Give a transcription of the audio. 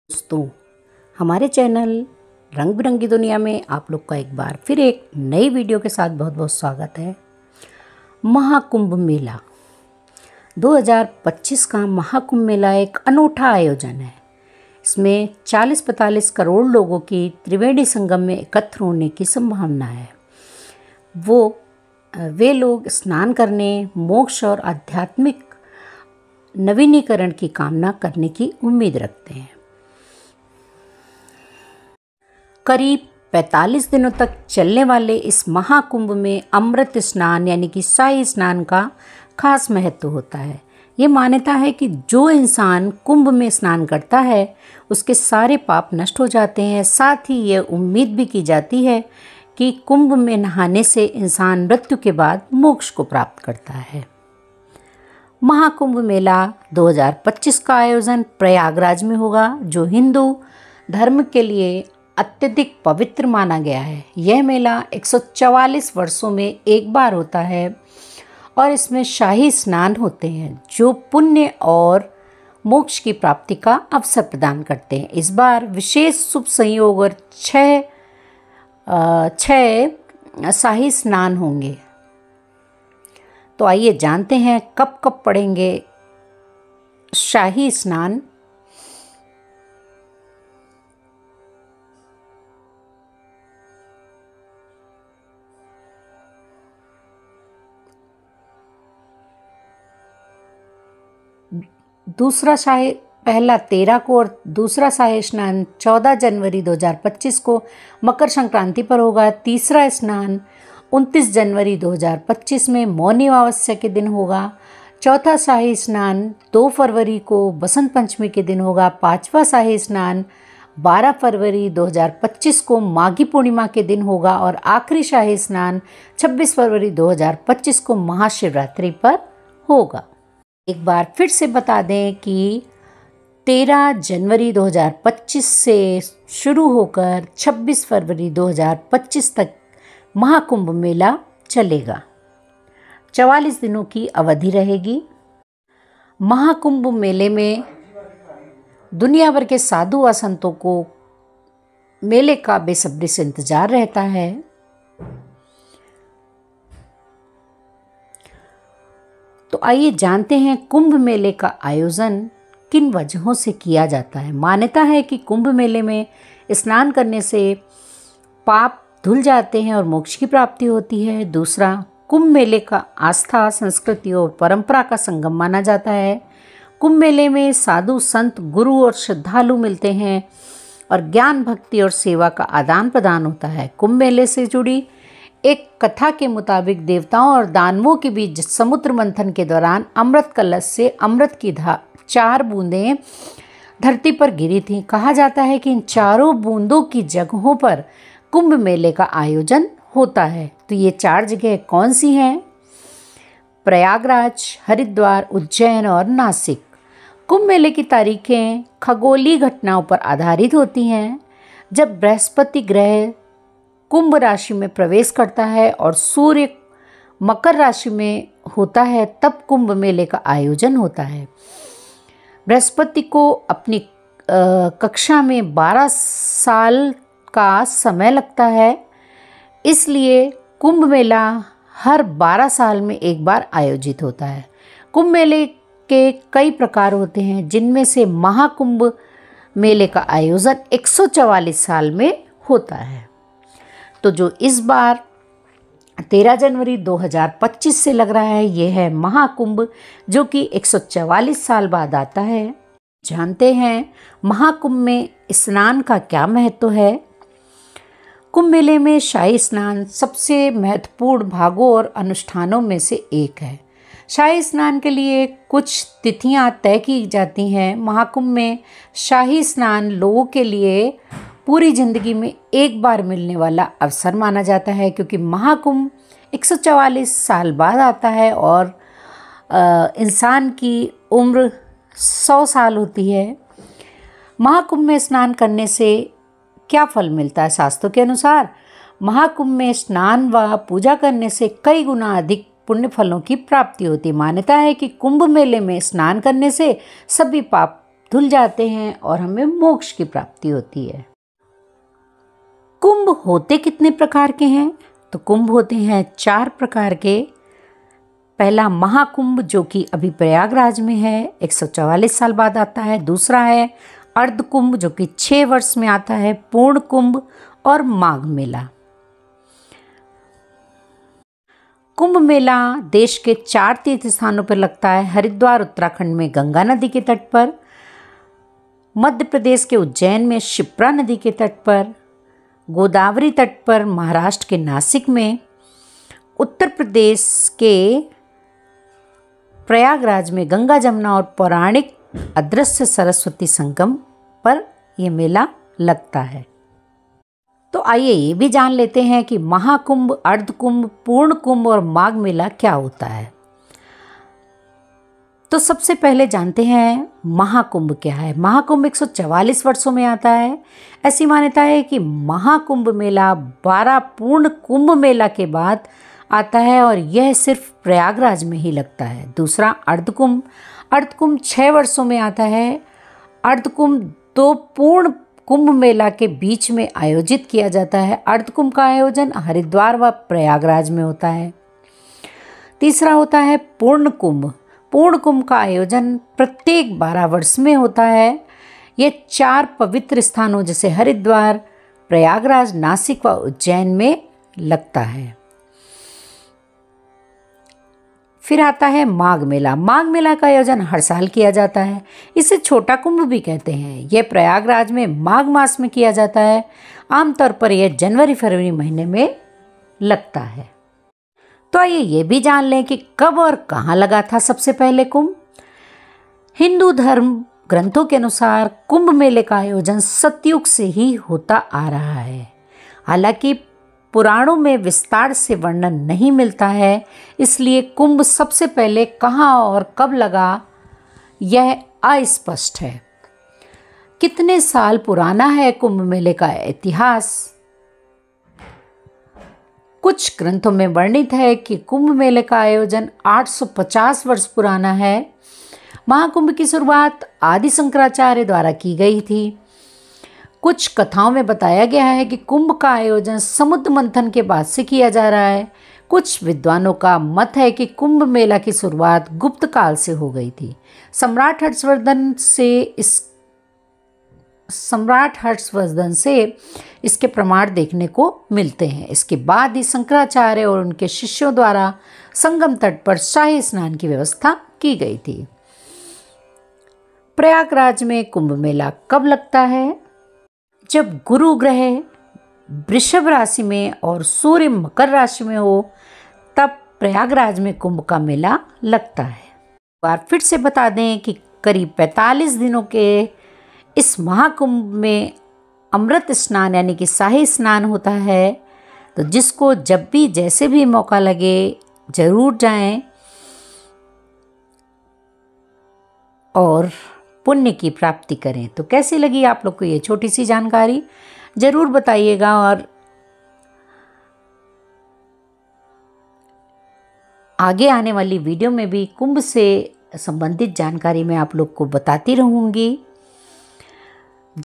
दोस्तों, हमारे चैनल रंग बिरंगी दुनिया में आप लोग का एक बार फिर एक नई वीडियो के साथ बहुत बहुत स्वागत है। महाकुंभ मेला 2025 का महाकुंभ मेला एक अनूठा आयोजन है। इसमें 40-45 करोड़ लोगों की त्रिवेणी संगम में एकत्र होने की संभावना है। वे लोग स्नान करने, मोक्ष और आध्यात्मिक नवीनीकरण की कामना करने की उम्मीद रखते हैं। करीब 45 दिनों तक चलने वाले इस महाकुंभ में अमृत स्नान यानी कि शाही स्नान का खास महत्व होता है। ये मान्यता है कि जो इंसान कुंभ में स्नान करता है उसके सारे पाप नष्ट हो जाते हैं। साथ ही ये उम्मीद भी की जाती है कि कुंभ में नहाने से इंसान मृत्यु के बाद मोक्ष को प्राप्त करता है। महाकुंभ मेला 2025 का आयोजन प्रयागराज में होगा, जो हिंदू धर्म के लिए अत्यधिक पवित्र माना गया है। यह मेला 144 वर्षों में एक बार होता है और इसमें शाही स्नान होते हैं जो पुण्य और मोक्ष की प्राप्ति का अवसर प्रदान करते हैं। इस बार विशेष शुभ संयोग और छह शाही स्नान होंगे। तो आइए जानते हैं कब कब पड़ेंगे शाही स्नान। पहला 13 को और दूसरा शाही स्नान 14 जनवरी 2025 को मकर संक्रांति पर होगा। तीसरा स्नान 29 जनवरी 2025 में मौनी अमावस्या के दिन होगा। चौथा शाही स्नान 2 फरवरी को बसंत पंचमी के दिन होगा। पांचवा शाही स्नान 12 फरवरी 2025 को माघी पूर्णिमा के दिन होगा और आखिरी शाही स्नान 26 फरवरी 2025 को महाशिवरात्रि पर होगा। एक बार फिर से बता दें कि 13 जनवरी 2025 से शुरू होकर 26 फरवरी 2025 तक महाकुंभ मेला चलेगा। 44 दिनों की अवधि रहेगी। महाकुंभ मेले में दुनिया भर के साधु व संतों को मेले का बेसब्री से इंतजार रहता है। तो आइए जानते हैं कुंभ मेले का आयोजन किन वजहों से किया जाता है। मान्यता है कि कुंभ मेले में स्नान करने से पाप धुल जाते हैं और मोक्ष की प्राप्ति होती है। दूसरा, कुंभ मेले का आस्था, संस्कृति और परंपरा का संगम माना जाता है। कुंभ मेले में साधु संत, गुरु और श्रद्धालु मिलते हैं और ज्ञान, भक्ति और सेवा का आदान प्रदान होता है। कुंभ मेले से जुड़ी एक कथा के मुताबिक देवताओं और दानवों के बीच समुद्र मंथन के दौरान अमृत कलश से अमृत की 4 बूंदें धरती पर गिरी थीं। कहा जाता है कि इन चारों बूंदों की जगहों पर कुंभ मेले का आयोजन होता है। तो ये 4 जगह कौन सी हैं? प्रयागराज, हरिद्वार, उज्जैन और नासिक। कुंभ मेले की तारीखें खगोलीय घटनाओं पर आधारित होती हैं। जब बृहस्पति ग्रह कुंभ राशि में प्रवेश करता है और सूर्य मकर राशि में होता है तब कुंभ मेले का आयोजन होता है। बृहस्पति को अपनी कक्षा में 12 साल का समय लगता है, इसलिए कुंभ मेला हर 12 साल में एक बार आयोजित होता है। कुंभ मेले के कई प्रकार होते हैं, जिनमें से महाकुंभ मेले का आयोजन 144 साल में होता है। तो जो इस बार 13 जनवरी 2025 से लग रहा है, ये है महाकुंभ, जो कि 144 साल बाद आता है। जानते हैं महाकुंभ में स्नान का क्या महत्व है। कुंभ मेले में शाही स्नान सबसे महत्वपूर्ण भागों और अनुष्ठानों में से एक है। शाही स्नान के लिए कुछ तिथियां तय की जाती हैं। महाकुंभ में शाही स्नान लोगों के लिए पूरी जिंदगी में एक बार मिलने वाला अवसर माना जाता है, क्योंकि महाकुंभ 144 साल बाद आता है और इंसान की उम्र 100 साल होती है। महाकुंभ में स्नान करने से क्या फल मिलता है? शास्त्रों के अनुसार महाकुंभ में स्नान व पूजा करने से कई गुना अधिक पुण्य फलों की प्राप्ति होती है। मान्यता है कि कुंभ मेले में स्नान करने से सभी पाप धुल जाते हैं और हमें मोक्ष की प्राप्ति होती है। कुंभ होते कितने प्रकार के हैं? तो कुंभ होते हैं 4 प्रकार के। पहला महाकुंभ जो कि अभी प्रयागराज में है, 144 साल बाद आता है। दूसरा है अर्ध कुंभ जो कि 6 वर्ष में आता है। पूर्ण कुंभ और माघ मेला। कुंभ मेला देश के 4 तीर्थ स्थानों पर लगता है। हरिद्वार उत्तराखंड में गंगा नदी के तट पर, मध्य प्रदेश के उज्जैन में शिप्रा नदी के तट पर, गोदावरी तट पर महाराष्ट्र के नासिक में, उत्तर प्रदेश के प्रयागराज में गंगा जमुना और पौराणिक अदृश्य सरस्वती संगम पर यह मेला लगता है। तो आइए ये भी जान लेते हैं कि महाकुंभ, अर्धकुंभ, पूर्ण कुंभ और माघ मेला क्या होता है। तो सबसे पहले जानते हैं महाकुंभ क्या है। महाकुंभ 144 वर्षों में आता है। ऐसी मान्यता है कि महाकुंभ मेला 12 पूर्ण कुंभ मेला के बाद आता है और यह सिर्फ प्रयागराज में ही लगता है। दूसरा अर्धकुंभ। अर्धकुंभ 6 वर्षों में आता है। अर्धकुंभ 2 पूर्ण कुंभ मेला के बीच में आयोजित किया जाता है। अर्धकुंभ का आयोजन हरिद्वार व प्रयागराज में होता है। तीसरा होता है पूर्ण कुंभ। पूर्ण कुंभ का आयोजन प्रत्येक 12 वर्ष में होता है। ये 4 पवित्र स्थानों जैसे हरिद्वार, प्रयागराज, नासिक व उज्जैन में लगता है। फिर आता है माघ मेला। माघ मेला का आयोजन हर साल किया जाता है। इसे छोटा कुंभ भी कहते हैं। यह प्रयागराज में माघ मास में किया जाता है। आमतौर पर यह जनवरी फरवरी महीने में लगता है। तो आइए ये भी जान लें कि कब और कहाँ लगा था सबसे पहले कुंभ। हिंदू धर्म ग्रंथों के अनुसार कुंभ मेले का आयोजन सतयुग से ही होता आ रहा है। हालांकि पुराणों में विस्तार से वर्णन नहीं मिलता है, इसलिए कुंभ सबसे पहले कहाँ और कब लगा यह अस्पष्ट है। कितने साल पुराना है कुंभ मेले का इतिहास? कुछ ग्रंथों में वर्णित है कि कुंभ मेले का आयोजन 850 वर्ष पुराना है। महाकुंभ की शुरुआत आदि शंकराचार्य द्वारा की गई थी। कुछ कथाओं में बताया गया है कि कुंभ का आयोजन समुद्र मंथन के बाद से किया जा रहा है। कुछ विद्वानों का मत है कि कुंभ मेला की शुरुआत गुप्त काल से हो गई थी। सम्राट हर्षवर्धन से इसके प्रमाण देखने को मिलते हैं। इसके बाद ही शंकराचार्य और उनके शिष्यों द्वारा संगम तट पर शाही स्नान की व्यवस्था की गई थी। प्रयागराज में कुंभ मेला कब लगता है? जब गुरु ग्रह वृषभ राशि में और सूर्य मकर राशि में हो, तब प्रयागराज में कुंभ का मेला लगता है। बार फिर से बता दें कि करीब 45 दिनों के इस महाकुंभ में अमृत स्नान यानी कि शाही स्नान होता है। तो जिसको जब भी जैसे भी मौका लगे जरूर जाएं और पुण्य की प्राप्ति करें। तो कैसी लगी आप लोग को ये छोटी सी जानकारी? जरूर बताइएगा। और आगे आने वाली वीडियो में भी कुंभ से संबंधित जानकारी मैं आप लोग को बताती रहूँगी।